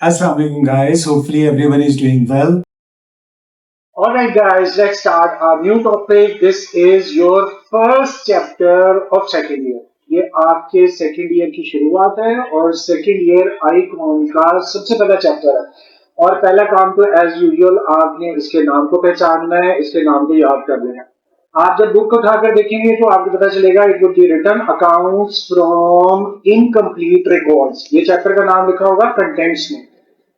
Assalamualaikum guys, hopefully everyone is doing well. Alright, guys, let's start our new topic. This is your first chapter of second year. ये आपके second year की शुरुआत है और second year icon का सबसे पहला चैप्टर है। और पहला काम तो एज यूजुअल आपने इसके नाम को पहचानना है, इसके नाम को याद कर लेना है। आप जब बुक को उठाकर देखेंगे तो आपको पता चलेगा it would be written accounts from incomplete records. ये चैप्टर का नाम लिखा होगा कंटेंट्स में।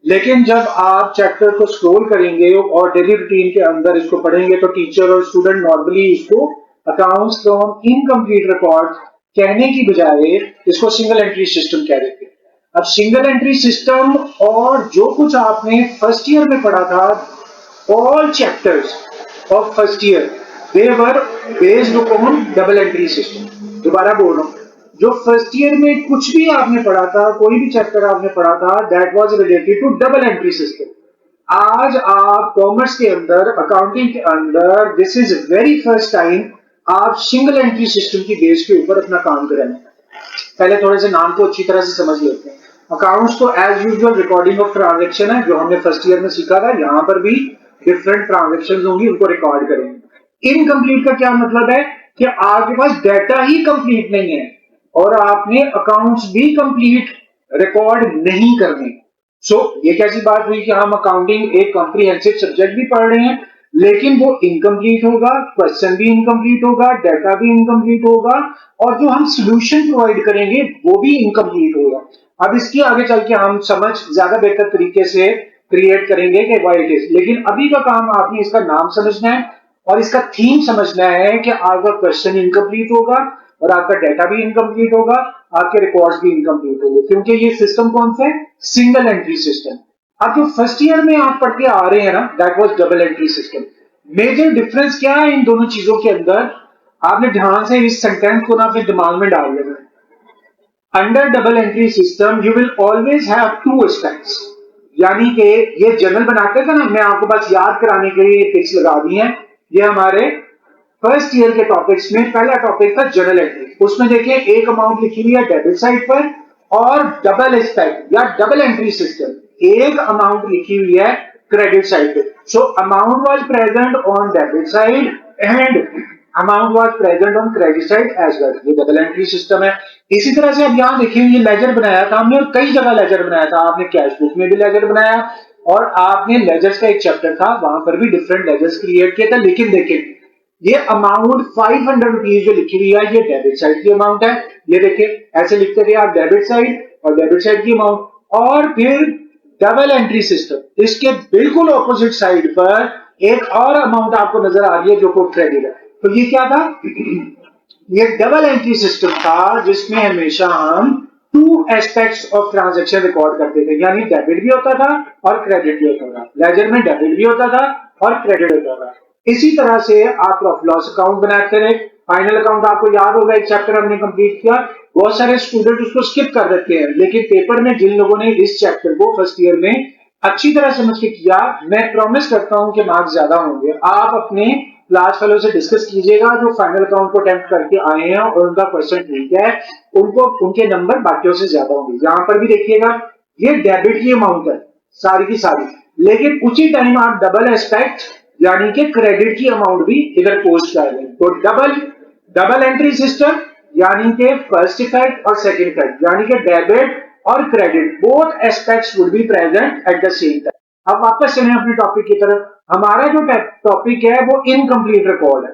लेकिन जब आप चैप्टर को स्क्रॉल करेंगे और डेली रूटीन के अंदर इसको पढ़ेंगे तो टीचर और स्टूडेंट नॉर्मली इसको अकाउंट्स फ्रॉम इनकम्प्लीट रिकॉर्ड कहने की बजाय इसको सिंगल एंट्री सिस्टम कह देते हैं। अब सिंगल एंट्री सिस्टम और जो कुछ आपने फर्स्ट ईयर में पढ़ा था, all chapters of first year they were based on double entry system. दोबारा बोल रहा हूं, जो फर्स्ट ईयर में कुछ भी आपने पढ़ा था, कोई भी चैप्टर आपने पढ़ा था, that was related to double entry system. आज आप कॉमर्स के अंदर, अकाउंटिंग के अंदर, this is very first time आप सिंगल एंट्री सिस्टम की बेस के ऊपर अपना काम करेंगे। पहले थोड़े से नाम को अच्छी तरह से समझ लेते हैं। अकाउंट्स तो as usual recording of transaction है, जो हमने फर्स्ट ईयर में सीखा था। यहाँ पर भी डिफरेंट ट्रांजेक्शन होंगी, उनको रिकॉर्ड करेंगे। इनकम्प्लीट का क्या मतलब है कि आपके पास डाटा ही कंप्लीट नहीं है और आपने अकाउंट्स भी कंप्लीट रिकॉर्ड नहीं करने। ये कैसी बात हुई कि हम अकाउंटिंग एक कॉम्प्रिहेंसिव सब्जेक्ट भी पढ़ रहे हैं लेकिन वो इनकम्प्लीट होगा, क्वेश्चन भी इनकम्प्लीट होगा, डाटा भी इनकम्प्लीट होगा और जो हम सोल्यूशन प्रोवाइड करेंगे वो भी इनकम्प्लीट होगा। अब इसकी आगे चल के हम समझ ज्यादा बेहतर तरीके से क्रिएट करेंगे कि व्हाई इट इज, लेकिन अभी का काम आपने इसका नाम समझना है और इसका थीम समझना है कि आपका क्वेश्चन इनकम्प्लीट होगा और आपका डाटा भी इनकम्प्लीट होगा, आपके रिकॉर्ड्स भी इनकम्प्लीट होंगे, क्योंकि ये सिस्टम कौन सा है? Single entry system. अब जो फर्स्ट ईयर में आप पढ़ के आ रहे हैं ना, that was double entry system. Major difference क्या है इन दोनों चीजों के अंदर? आपने ध्यान से इस सेंटेंस को ना अपने दिमाग में डाल लेना है। Under double entry system you will always have two aspects, यानी कि ये जनरल बनाते थे ना, मैं आपको बस याद कराने के लिए पिक्स लगा दी है। ये हमारे फर्स्ट ईयर के टॉपिक्स में पहला टॉपिक था जनरल एंट्री। उसमें देखिए एक अमाउंट लिखी हुई है डेबिट साइड पर और डबल एस्पेक्ट या डबल एंट्री सिस्टम एक अमाउंट लिखी हुई है क्रेडिट साइड पे। So amount was present on debit side and amount was present on credit side as well. ये डबल एंट्री सिस्टम है। इसी तरह से अब यहां देखिए ये लेजर बनाया था हमने और कई जगह लेजर बनाया था। आपने कैश बुक में भी लेजर बनाया और आपने लेजर्स का एक चैप्टर था, वहां पर भी डिफरेंट लेजर्स क्रिएट किए थे। लेकिन देखिए ये अमाउंट 500 रुपीज जो लिखी हुई है ये डेबिट साइड की अमाउंट है। ये देखिए ऐसे लिखते थे आप डेबिट साइड और डेबिट साइड की अमाउंट। और फिर डबल एंट्री सिस्टम, इसके बिल्कुल ऑपोजिट साइड पर एक और अमाउंट आपको नजर आ रही है जो को क्रेडिट है। तो ये क्या था? ये डबल एंट्री सिस्टम था जिसमें हमेशा हम two aspects of transaction record करते थे, यानी डेबिट भी होता था और क्रेडिट भी होता था। लेजर में डेबिट भी होता था और क्रेडिट होता था। इसी तरह से आप प्रॉफिट लॉस अकाउंट बनाते रहे। फाइनल अकाउंट आपको याद होगा, एक चैप्टर हमने कंप्लीट किया। बहुत सारे स्टूडेंट उसको स्किप कर देते हैं, लेकिन पेपर में जिन लोगों ने इस चैप्टर को फर्स्ट ईयर में अच्छी तरह समझ के किया, मैं प्रॉमिस करता हूं कि मार्क्स ज्यादा होंगे। आप अपने क्लास फेलो से डिस्कस कीजिएगा जो फाइनल अकाउंट को अटेम्प्ट करके आए हैं और उनका क्वेश्चन ठीक है, उनको उनके नंबर बाकियों से ज्यादा होंगे। यहां पर भी देखिएगा ये डेबिट की अमाउंट है सारी की सारी, लेकिन उसी टाइम आप डबल एस्पेक्ट यानी कि क्रेडिट की अमाउंट भी इधर पोस्ट कर दें। तो डबल डबल एंट्री सिस्टम यानी कि फर्स्ट इफेक्ट और सेकंड इफेक्ट, यानी कि डेबिट और credit both aspects would be present at the same time. अब वापस चलें अपने टॉपिक की तरफ। हमारा जो टॉपिक है वो इनकम्प्लीट रिकॉर्ड है।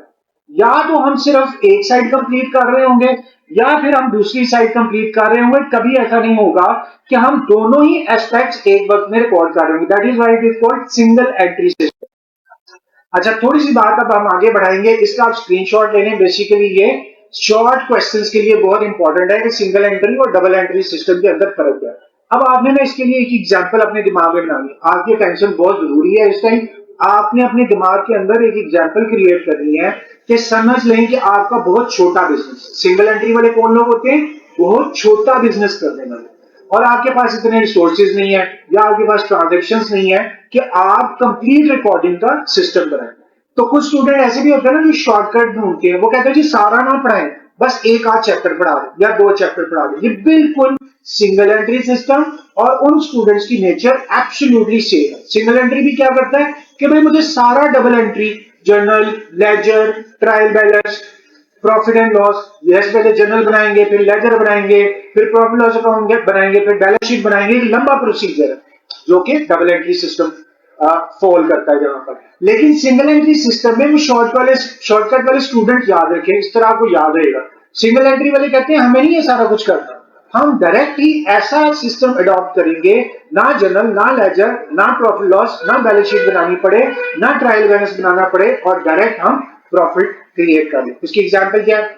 या तो हम सिर्फ एक साइड कंप्लीट कर रहे होंगे या फिर हम दूसरी साइड कंप्लीट कर रहे होंगे। कभी ऐसा नहीं होगा कि हम दोनों ही एस्पेक्ट्स एक वक्त में रिकॉर्ड कर रहे होंगे। That is why it is called single entry system. अच्छा, थोड़ी सी बात अब हम आगे बढ़ाएंगे, इसका आप स्क्रीनशॉट ले लें। बेसिकली ये शॉर्ट क्वेश्चंस के लिए बहुत इंपॉर्टेंट है कि सिंगल एंट्री और डबल एंट्री सिस्टम के अंदर फर्क है। अब आपने ना इसके लिए एक एग्जांपल अपने दिमाग में बनानी है। आपकी अटेंशन बहुत जरूरी है इस टाइम। आपने अपने दिमाग के अंदर एक एग्जांपल क्रिएट करनी है कि समझ लें कि आपका बहुत छोटा बिजनेस, सिंगल एंट्री वाले कौन लोग होते हैं? बहुत छोटा बिजनेस करने वाले, और आपके पास इतने रिसोर्सेज नहीं है या आपके पास ट्रांजेक्शन्स नहीं है कि आप कंप्लीट रिकॉर्डिंग का सिस्टम बनाएं। तो कुछ स्टूडेंट ऐसे भी होते हैं ना जो शॉर्टकट ढूंढते हैं, वो कहते हैं जी सारा ना पढ़ाएं, बस एक आध चैप्टर पढ़ा दें या 2 चैप्टर पढ़ा दें। ये बिल्कुल सिंगल एंट्री सिस्टम और उन स्टूडेंट्स की नेचर एब्सोल्युटली सेम है। सिंगल एंट्री भी क्या करता है कि भाई मुझे सारा double entry, journal, ledger, trial balance, profit and loss, yes पहले जर्नल बनाएंगे, फिर लेजर बनाएंगे, फिर प्रॉफिट लॉस अकाउंट बनाएंगे, फिर बैलेंस शीट बनाएंगे। लंबा प्रोसीजर है जो कि डबल एंट्री सिस्टम फॉल करता है जहां पर। लेकिन सिंगल एंट्री सिस्टम में वो शॉर्टकट वाले स्टूडेंट याद रखें, इस तरह आपको याद रहेगा। सिंगल एंट्री वाले कहते हैं हमें नहीं ये सारा कुछ करना, हम डायरेक्ट ही ऐसा सिस्टम अडॉप्ट करेंगे, ना जर्नल, ना लेजर, ना प्रॉफिट लॉस, ना बैलेंस शीट बनानी पड़े, ना ट्रायल बैलेंस बनाना पड़े, और डायरेक्ट हम प्रॉफिट क्रिएट कर लें। इसकी एग्जांपल क्या है?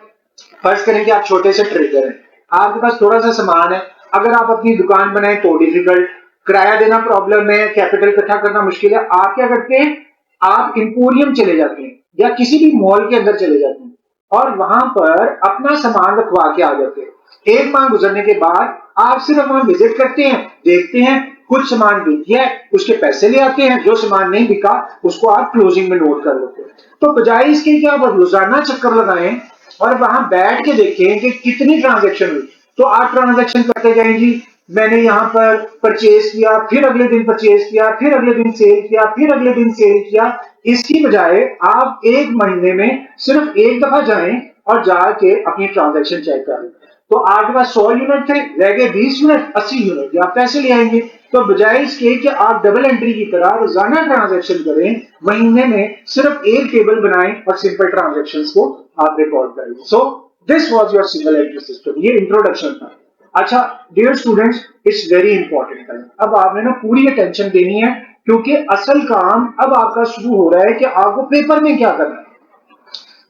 फर्ज करें कि आप छोटे से ट्रेडर हैं, आपके पास थोड़ा सा सामान है, अगर आप अपनी दुकान बनाए तो डिफिकल्ट, किराया देना प्रॉब्लम है, कैपिटल इकट्ठा करना मुश्किल है। आप क्या करते हैं, आप इंपोरियम चले जाते हैं या किसी भी मॉल के अंदर चले जाते हैं और वहां पर अपना सामान रखवा के आ जाते हैं। एक माह गुजरने के बाद आप सिर्फ वहां विजिट करते हैं, देखते हैं कुछ सामान बिक गया है, उसके पैसे ले आते हैं, जो सामान नहीं बिका उसको आप क्लोजिंग में नोट कर लेते हैं। तो बजाय इसके कि आप रोजाना चक्कर लगाएं और वहां बैठ के देखें कि कितनी ट्रांजेक्शन हुई, तो आप ट्रांजेक्शन करते जाएंगी। मैंने यहाँ पर परचेज किया, फिर अगले दिन परचेज किया, फिर अगले दिन सेल किया, फिर अगले दिन सेल किया। इसकी बजाय आप एक महीने में सिर्फ एक दफा जाएं और जाके अपनी ट्रांजेक्शन चेक करें। तो आपके पास 100 यूनिट थे, रह गए 20 यूनिट, 80 यूनिट, आप पैसे ले आएंगे। तो बजाय इसके कि आप डबल एंट्री की तरह रोजाना ट्रांजेक्शन करें, महीने में सिर्फ एक टेबल बनाएं और सिंपल ट्रांजेक्शन को आप रिकॉर्ड करें। So this was your single entry system. ये इंट्रोडक्शन था। अच्छा dear students, it's very important time. अब आपने ना पूरी अटेंशन देनी है, क्योंकि असल काम अब आपका शुरू हो रहा है कि आपको पेपर में क्या करना है,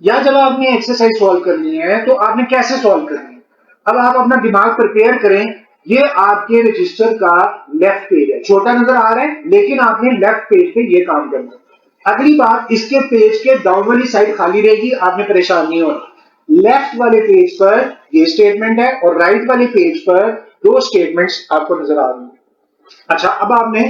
या जब आपने एक्सरसाइज सॉल्व करनी है तो आपने कैसे सॉल्व करनी है। अब आप अपना दिमाग प्रिपेयर करें। ये आपके रजिस्टर का लेफ्ट पेज है, छोटा नजर आ रहा है लेकिन आपने लेफ्ट पेज पे ये काम करना है। अगली बात, इसके पेज के डाउन वाली साइड खाली रहेगी, आपने परेशान नहीं होना। लेफ्ट वाले पेज पर ये स्टेटमेंट है और राइट वाले पेज पर दो स्टेटमेंट्स आपको नजर आ रही है। अच्छा अब आपने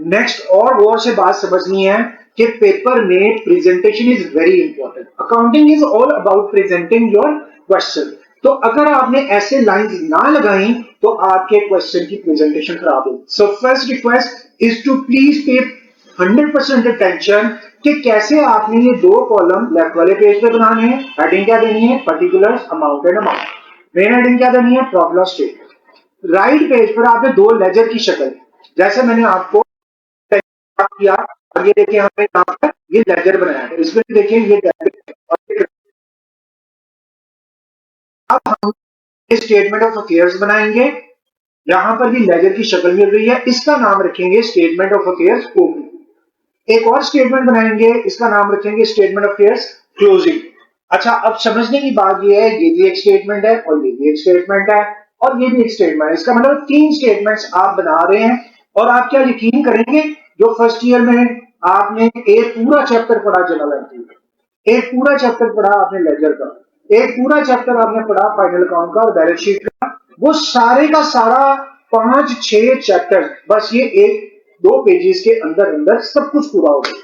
नेक्स्ट और गौर से बात समझनी है कि पेपर में presentation is very important. Accounting is all about presenting your question. तो अगर आपने ऐसे लाइंस ना लगाई तो आपके क्वेश्चन की प्रेजेंटेशन खराब होगी। So first request is to please pay 100% attention कि कैसे आपने ये दो कॉलम लेफ्ट वाले पेज पे बनाने हैं। हेडिंग क्या देनी है? Particulars, amount and amount. Main heading क्या देनी है? Profit loss statement. Right page पर आपने दो लेजर की शक्ल, जैसे मैंने आपको किया, आगे देखिए हमने यहाँ पर ये लेजर बनाया है, इसमें देखिए ये डेबिट और अब हम स्टेटमेंट ऑफ अफेयर्स बनाएंगे। यहां पर भी लेजर की शक्ल मिल रही है, इसका नाम रखेंगे स्टेटमेंट ऑफ अफेयर्स ओपनिंग। एक और स्टेटमेंट बनाएंगे, इसका नाम रखेंगे स्टेटमेंट ऑफ अफेयर्स क्लोजिंग। अच्छा अब समझने की बात यह है, ये भी एक स्टेटमेंट है और ये भी एक स्टेटमेंट है और ये भी एक स्टेटमेंट है। इसका मतलब 3 स्टेटमेंट्स आप बना रहे हैं। और आप क्या यकीन करेंगे, जो फर्स्ट ईयर में आपने एक पूरा चैप्टर पढ़ा जनरल एंट्री, एक पूरा चैप्टर पढ़ा आपने लेजर का, एक पूरा चैप्टर आपने पढ़ा फाइनल अकाउंट का और बैलेंस शीट का, वो सारे का सारा 5-6 चैप्टर बस ये एक दो पेजेस के अंदर अंदर सब कुछ पूरा हो गया।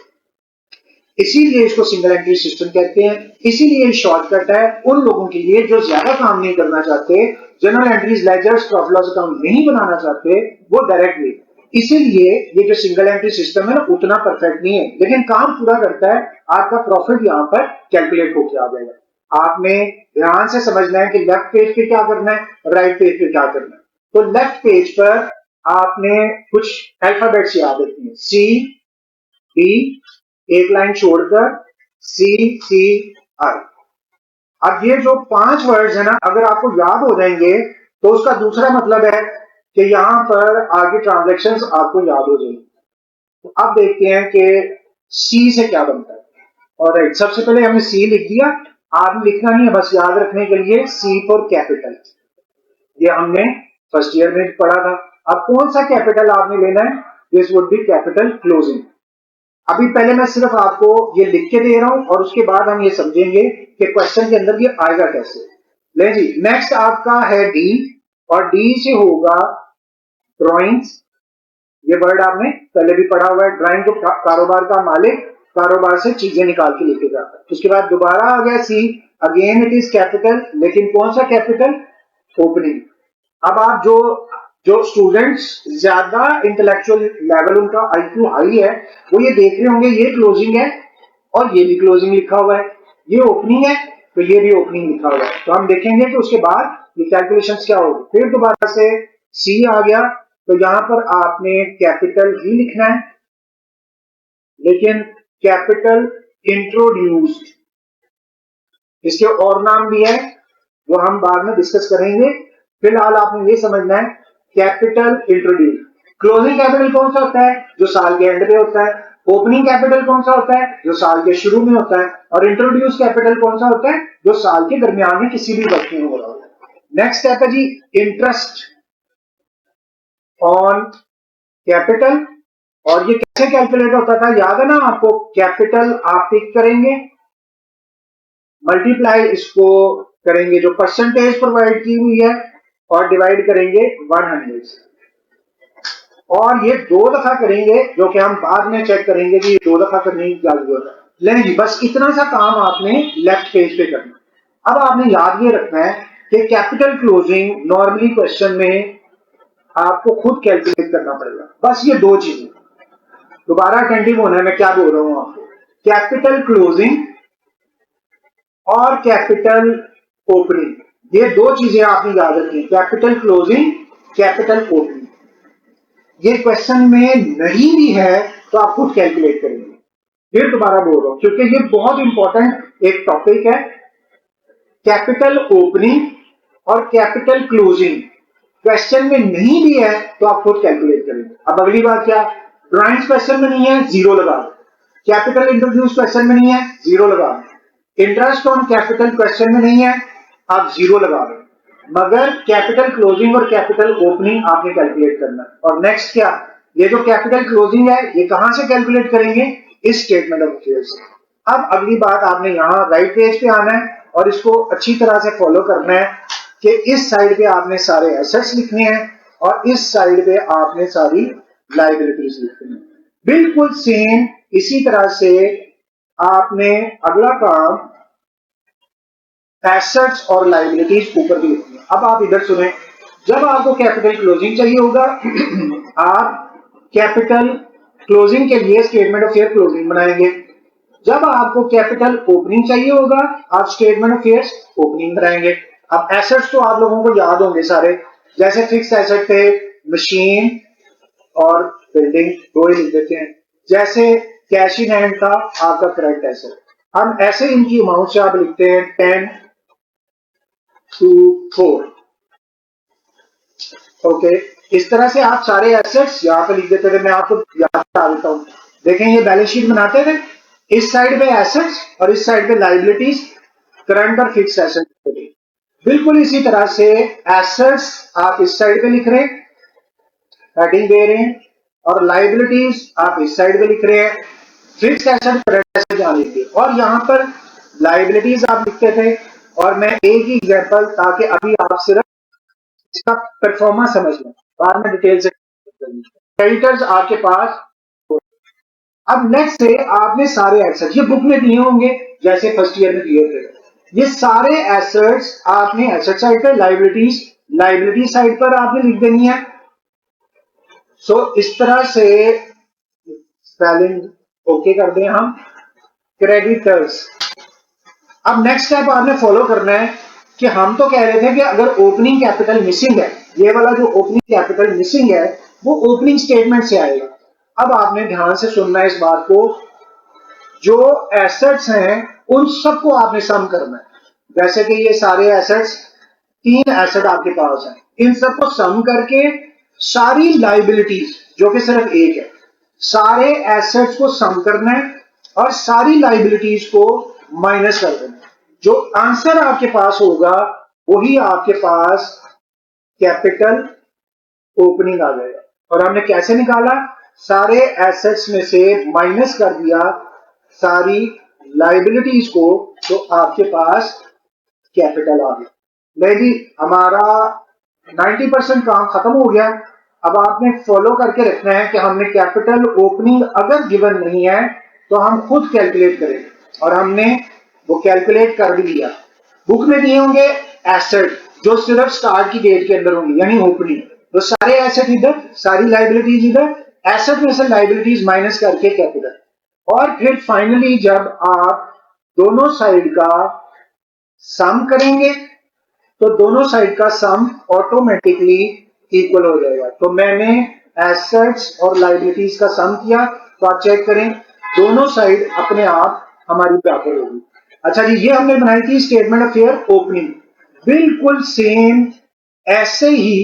इसीलिए इसको सिंगल एंट्री सिस्टम कहते हैं। इसीलिए शॉर्टकट है उन लोगों के लिए जो ज्यादा काम नहीं करना चाहते, journal entries, ledgers, profit loss account नहीं बनाना चाहते, वो डायरेक्टली। इसीलिए ये जो सिंगल एंट्री सिस्टम है ना उतना परफेक्ट नहीं है, लेकिन काम पूरा करता है। आपका प्रॉफिट यहाँ पर कैलकुलेट होकर आ जाएगा। आपने ध्यान से समझना है कि लेफ्ट पेज पे क्या करना है, राइट पेज पे क्या करना है। तो लेफ्ट पेज पर आपने कुछ अल्फाबेट्स याद रखनी है, सी डी, एक लाइन छोड़कर सी सी आई। अब ये जो 5 वर्ड्स है ना, अगर आपको याद हो जाएंगे तो उसका दूसरा मतलब है कि यहां पर आगे ट्रांजैक्शंस आपको याद हो जाएंगे। तो अब देखते हैं कि सी से क्या बनता है। और राइट, सबसे पहले हमने सी लिख दिया, आपने लिखना नहीं है, बस याद रखने के लिए सी फॉर कैपिटल। ये हमने फर्स्ट ईयर में पढ़ा था। अब कौन सा कैपिटल आपने लेना है? This would be capital closing. अभी पहले मैं सिर्फ आपको ये लिख के दे रहा हूं और उसके बाद हम ये समझेंगे कि क्वेश्चन के अंदर ये आएगा कैसे। ले जी, नेक्स्ट आपका है डी, और डी से होगा ड्राइंग्स। ये वर्ड आपने पहले भी पढ़ा हुआ है, ड्राइंग तो कारोबार का मालिक कारोबार से चीजें निकाल के लेके जाता है। उसके बाद दोबारा आ गया सी, अगेन इट इज कैपिटल, लेकिन कौन सा कैपिटल? ओपनिंग। अब आप जो जो स्टूडेंट्स ज्यादा इंटेलेक्चुअल लेवल उनका आईक्यू हाई है, वो ये देख रहे होंगे ये क्लोजिंग है और ये भी क्लोजिंग लिखा हुआ है, ये ओपनिंग है तो ये भी ओपनिंग लिखा हुआ है। तो हम देखेंगे कि उसके बाद ये कैलकुलेशन क्या होगी। फिर दोबारा से सी आ गया, तो यहां पर आपने कैपिटल ही लिखना है, लेकिन कैपिटल इंट्रोड्यूस्ड, इसके और नाम भी है वो हम बाद में डिस्कस करेंगे। फिलहाल आपने ये समझना है कैपिटल इंट्रोड्यूस। क्लोजिंग कैपिटल कौन सा होता है? जो साल के एंड पे होता है। ओपनिंग कैपिटल कौन सा होता है? जो साल के शुरू में होता है। और इंट्रोड्यूस कैपिटल कौन सा होता है? जो साल के दरमियान में किसी भी वक्त में हो रहा होता है। नेक्स्ट स्टेप है जी इंटरेस्ट ऑन कैपिटल। और ये कैसे कैलकुलेट होता था, याद है ना आपको? कैपिटल आप पिक करेंगे, मल्टीप्लाई इसको करेंगे जो परसेंटेज प्रोवाइड की हुई है और डिवाइड करेंगे 100 से। और ये 2 दफा करेंगे, जो कि हम बाद में चेक करेंगे कि ये 2 दफा करने की क्या जरूरत है। नहीं, बस इतना सा काम आपने लेफ्ट पेज पे करना। अब आपने याद ये रखना है कि कैपिटल क्लोजिंग नॉर्मली क्वेश्चन में आपको खुद कैलकुलेट करना पड़ेगा। बस ये 2 चीजें दोबारा अटेंटिव होना है, मैं क्या बोल रहा हूं आपको। कैपिटल क्लोजिंग और कैपिटल ओपनिंग, ये 2 चीजें आपने याद रखनी। Capital closing, capital opening. ये क्वेश्चन में नहीं भी है तो आप खुद कैलकुलेट करेंगे। फिर दोबारा बोल रहा हूं क्योंकि ये बहुत इंपॉर्टेंट एक टॉपिक है। कैपिटल ओपनिंग और कैपिटल क्लोजिंग क्वेश्चन में नहीं भी है तो आप खुद कैलकुलेट करेंगे। अब अगली बात क्या? ड्राइंग्स क्वेश्चन में नहीं है, 0 लगा दो। कैपिटल इंट्रोड्यूस क्वेश्चन में नहीं है, 0 लगा दो। इंटरेस्ट ऑन कैपिटल क्वेश्चन में नहीं है, आप 0 लगा दो। मगर कैपिटल क्लोजिंग और कैपिटल ओपनिंग आपने कैलकुलेट करना है। और नेक्स्ट क्या? ये जो कैपिटल क्लोजिंग है ये कहां से कैलकुलेट करेंगे? इस स्टेटमेंट ऑफ अफेयर्स से। अब अगली बात, आपने यहां राइट पेज पे आना है और इसको अच्छी तरह से फॉलो करना है कि इस साइड पे आपने सारे एसेट्स लिखने हैं और इस साइड पे आपने सारी लायबिलिटीज लिखनी है। बिल्कुल सेम इसी तरह से आपने अगला काम एसेट्स और लायबिलिटीज ऊपर भी लिखनी है। अब आप इधर सुने, जब आपको कैपिटल क्लोजिंग चाहिए होगा आप कैपिटल क्लोजिंग के लिए स्टेटमेंट ऑफ फेयर क्लोजिंग बनाएंगे। जब आपको कैपिटल ओपनिंग चाहिए होगा आप स्टेटमेंट ऑफ फेयर्स ओपनिंग बनाएंगे। अब एसेट्स तो आप लोगों को याद होंगे सारे, जैसे फिक्स एसेट थे मशीन और बिल्डिंग, 2 ही लिख देते हैं। जैसे कैश इन हैंड था आपका करंट एसेट। हम ऐसे इनकी अमाउंट से आप लिखते हैं 10 to 4। ओके, इस तरह से आप सारे एसेट्स यहाँ पे लिख देते थे। मैं आपको याद करा देता हूँ। देखें ये बैलेंस शीट बनाते थे, इस साइड पे एसेट्स और इस साइड पे लायबिलिटीज, करंट और फिक्स एसेट। बिल्कुल इसी तरह से एसेट्स आप इस साइड पे लिख रहे हैं, हेडिंग दे रहे हैं, और लायबिलिटीज आप इस साइड पे लिख रहे हैं, फिक्स एसेट करंट एसेट यहाँ लिखिए। और यहाँ पर लायबिलिटीज आप लिखते थे। और मैं एक ही एग्जांपल, ताकि अभी आप सिर्फ इसका परफॉर्मेंस समझ लें, बाद में डिटेल से। क्रेडिटर्स आपके पास। अब नेक्स्ट से आपने सारे एसेट्स, ये बुक में दिए होंगे जैसे फर्स्ट ईयर में दिए थे, ये सारे एसेट्स आपने एसेट साइड पे, लायबिलिटी साइड पर आपने लिख देनी है। सो इस तरह से स्पेलिंग ओके कर दें हम। क्रेडिटर्स। अब नेक्स्ट स्टेप आपने फॉलो करना है कि हम तो कह रहे थे कि अगर ओपनिंग कैपिटल मिसिंग है, ये वाला जो ओपनिंग कैपिटल मिसिंग है वो ओपनिंग स्टेटमेंट से आएगा। अब आपने ध्यान से सुनना है इस बात को, जो एसेट्स हैं उन सबको आपने सम करना है। जैसे कि ये सारे एसेट्स, 3 एसेट आपके पास हैं, इन सबको सम करके सारी लायबिलिटीज, जो कि सिर्फ एक है, सारे एसेट्स को सम करना है और सारी लायबिलिटीज को माइनस कर देना। जो आंसर आपके पास होगा वही आपके पास कैपिटल ओपनिंग आ जाएगा। और हमने कैसे निकाला? सारे एसेट्स में से माइनस कर दिया सारी लायबिलिटीज को, तो आपके पास कैपिटल आ गया। नहीं जी, हमारा 90% काम खत्म हो गया। अब आपने फॉलो करके रखना है कि हमने कैपिटल ओपनिंग अगर गिवन नहीं है तो हम खुद कैलकुलेट करेंगे और हमने वो कैलकुलेट कर भी लिया। बुक में दिए होंगे एसेट जो सिर्फ स्टार्ट की डेट के अंदर होंगी यानी ओपनिंग, तो सारे एसेट इधर, सारी लाइबिलिटीज इधर, एसेट में से लाइबिलिटीज माइनस करके कैपिटल, और फिर फाइनली जब आप दोनों साइड का सम करेंगे तो दोनों साइड का सम ऑटोमेटिकली इक्वल हो जाएगा। तो मैंने एसेट्स और लाइबिलिटीज का सम किया, तो आप चेक करें दोनों साइड अपने आप हमारी बराबर होगी। अच्छा जी, ये हमने बनाई थी स्टेटमेंट ऑफ फेयर ओपनिंग। बिल्कुल सेम ऐसे ही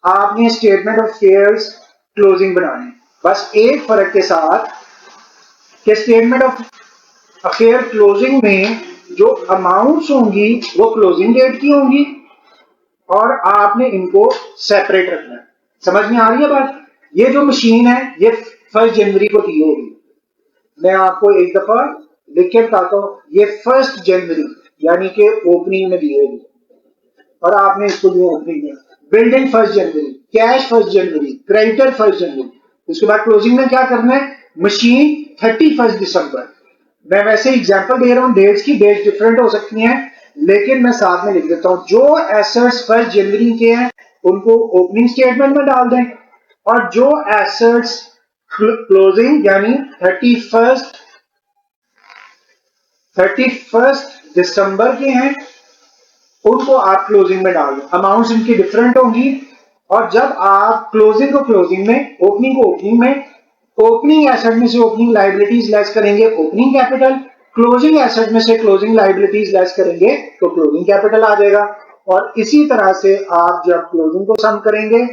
आपने स्टेटमेंट ऑफ फेयर्स क्लोजिंग बनानी, बस एक फर्क के साथ कि स्टेटमेंट ऑफ अफेयर क्लोजिंग में जो अमाउंट्स होंगी वो क्लोजिंग डेट की होंगी और आपने इनको सेपरेट रखना है। समझ में आ रही है बात? ये जो मशीन है ये 1 जनवरी को दी होगी, मैं आपको एक दफा लिख के बताता हूं, ये 1 जनवरी यानी कि ओपनिंग में दी होगी और आपने इसको दिया ओपनिंग में। बिल्डिंग 1 जनवरी, कैश 1 जनवरी, क्रेडिटर 1 जनवरी। उसके बाद क्लोजिंग में क्या करना है, मशीन 31 दिसंबर। मैं वैसे एग्जांपल दे रहा हूं, डेट्स की, डेट डिफरेंट हो सकती हैं लेकिन मैं साथ में लिख देता हूं। जो एसेट्स 1 जनवरी के हैं उनको ओपनिंग स्टेटमेंट में डाल दें और जो एसेट्स क्लोजिंग यानी 31 दिसंबर के हैं उनको आप क्लोजिंग में डाल दें। अमाउंट्स इनकी डिफरेंट होंगी और जब आप क्लोजिंग को क्लोजिंग में, ओपनिंग को ओपनिंग में, ओपनिंग एसेट में से ओपनिंग लाइबिलिटीज लेस करेंगे ओपनिंग कैपिटल, क्लोजिंग एसेट में से क्लोजिंग लाइबिलिटीज लेस करेंगे तो क्लोजिंग कैपिटल आ जाएगा। और इसी तरह से आप जब क्लोजिंग को सम करेंगे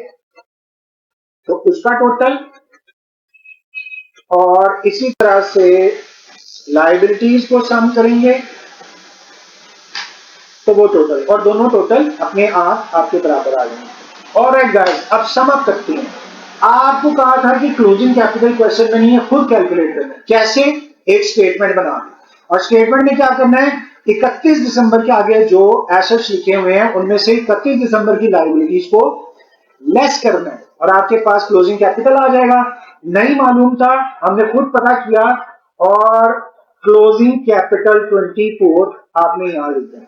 तो उसका टोटल, और इसी तरह से लाइबिलिटीज को सम करेंगे तो वो टोटल, और दोनों टोटल अपने आप आपके बराबर आ जाएंगे। ऑलराइट गाइस, अब सम अप करते हैं। आपको कहा था कि क्लोजिंग कैपिटल क्वेश्चन में नहीं है, खुद कैलकुलेट करना है। कैसे? एक स्टेटमेंट बनाना और स्टेटमेंट में क्या करना है, 31 दिसंबर के आगे जो एसेट्स लिखे हुए हैं उनमें से 31 दिसंबर की लाइबिलिटीज को लेस करना है और आपके पास क्लोजिंग कैपिटल आ जाएगा। नहीं मालूम था, हमने खुद पता किया और क्लोजिंग कैपिटल 24 आपने यहां लिख दिया।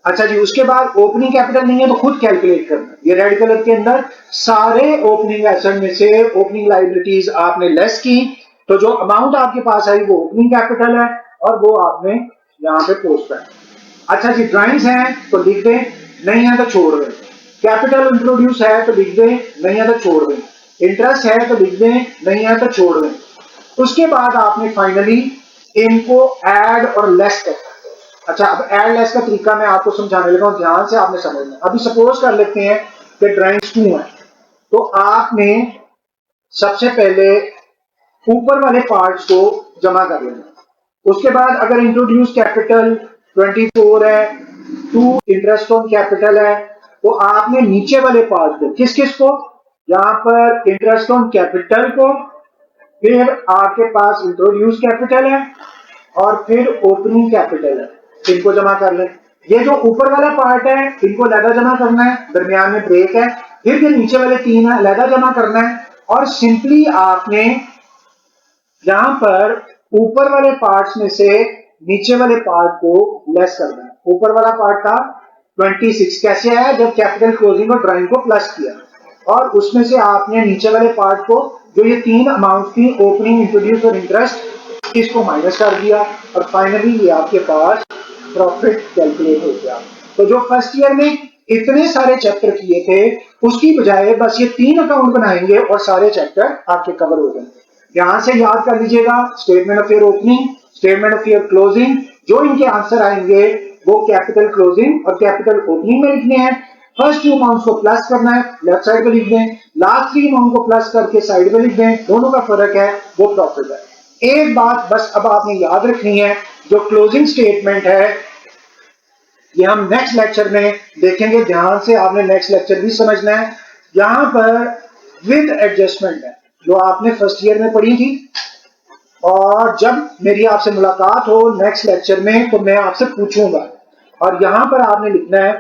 अच्छा जी, उसके बाद ओपनिंग कैपिटल नहीं है तो खुद कैलकुलेट करना। ये रेड कलर के अंदर सारे ओपनिंग एसेट में से ओपनिंग लाइबिलिटीज आपने लेस की तो जो अमाउंट आपके पास आई वो ओपनिंग कैपिटल है और वो आपने यहां पे पोस्ट करना। अच्छा जी, ड्राइंग्स हैं तो लिख दें, नहीं है तो छोड़ दें। कैपिटल इंट्रोड्यूस है तो लिख दें, नहीं है तो छोड़ दें। इंटरेस्ट है तो लिख दें, नहीं है तो छोड़ दें। उसके बाद आपने फाइनली इनको ऐड और लेस करना। अच्छा, अब एड लेस का तरीका मैं आपको समझाने लगा हूं, ध्यान से आपने समझना। अभी सपोज कर लेते हैं कि ड्राइंग्स 2 है तो आपने सबसे पहले ऊपर वाले पार्ट्स को जमा कर लेना। उसके बाद अगर इंट्रोड्यूस कैपिटल 24 है, 2 इंटरेस्ट ऑन कैपिटल है, तो आपने नीचे वाले पार्ट को, किस किस को, यहां पर इंटरेस्ट ऑन कैपिटल को, फिर आपके पास इंट्रोड्यूस कैपिटल है और फिर ओपनिंग कैपिटल है, इनको जमा कर लें। ये जो ऊपर वाला पार्ट है इनको अलहदा जमा करना है, दरमियान में ब्रेक है, फिर जो नीचे वाले 3 है अलहदा जमा करना है और सिंपली आपने यहां पर ऊपर वाले पार्ट्स में से नीचे वाले पार्ट को लेस करना है। ऊपर वाला पार्ट था 26, कैसे आया, जब कैपिटल क्लोजिंग और ड्राइंग को प्लस किया और उसमें से आपने नीचे वाले पार्ट को, जो ये 3 अमाउंट थी ओपनिंग, इंट्रोड्यूस और इंटरेस्ट, इसको माइनस कर दिया और फाइनली ये आपके पास प्रॉफिट कैलकुलेट हो गया। तो जो फर्स्ट ईयर में इतने सारे चैप्टर किए थे उसकी बजाय बस ये 3 अकाउंट बनाएंगे और सारे चैप्टर आपके कवर हो जाएंगे। यहां से याद कर लीजिएगा, statement of year opening, statement of year closing, जो इनके आंसर आएंगे वो कैपिटल क्लोजिंग और कैपिटल ओपनिंग में लिखने हैं। फर्स्ट 2 अमाउंट को प्लस करना है, लेफ्ट साइड पे लिख दें, लास्ट 3 अमाउंट को प्लस करके साइड पे लिख दें, दोनों का फर्क है वो प्रॉफिट है। एक बात बस अब आपने याद रखनी है, जो क्लोजिंग स्टेटमेंट है ये हम नेक्स्ट लेक्चर में देखेंगे, ध्यान से आपने नेक्स्ट लेक्चर भी समझना है। यहां पर विद एडजस्टमेंट है जो आपने फर्स्ट ईयर में पढ़ी थी और जब मेरी आपसे मुलाकात हो नेक्स्ट लेक्चर में तो मैं आपसे पूछूंगा और यहां पर आपने लिखना है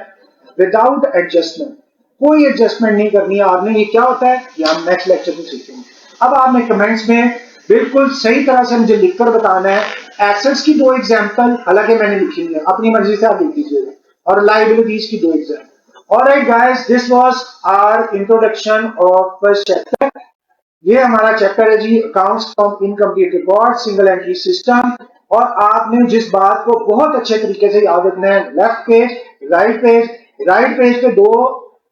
विदाउट एडजस्टमेंट, कोई एडजस्टमेंट नहीं करनी है आपने। ये क्या होता है ये हम नेक्स्ट लेक्चर में सीखेंगे। अब आपने कमेंट्स में बिल्कुल सही तरह से मुझे लिखकर बताना है। एसेट्स की 2 एग्जांपल, हालांकि मैंने लिखी है, अपनी मर्जी से आप लिख दीजिएगा, और लायबिलिटीज की 2 example. Alright guys, this was our introduction of first chapter. ये हमारा चैप्टर है जी, accounts from incomplete record, single entry system. और आपने जिस बात को बहुत अच्छे तरीके से याद रखना है, left page, right page, right page पे 2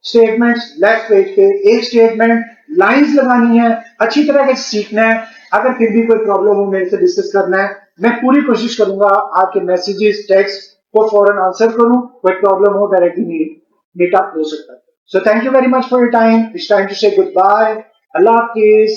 स्टेटमेंट्स, लेफ्ट पेज पे 1 स्टेटमेंट, लाइंस लगानी है, अच्छी तरह से सीखना है। अगर फिर भी कोई प्रॉब्लम हो, मेरे से डिस्कस करना है, मैं पूरी कोशिश करूंगा आपके मैसेजेस, टेक्स्ट को फौरन आंसर करूं। कोई प्रॉब्लम हो, डायरेक्टली मीटअप हो सकता है। So thank you very much for your time. It's time to say goodbye. Allah Hafiz.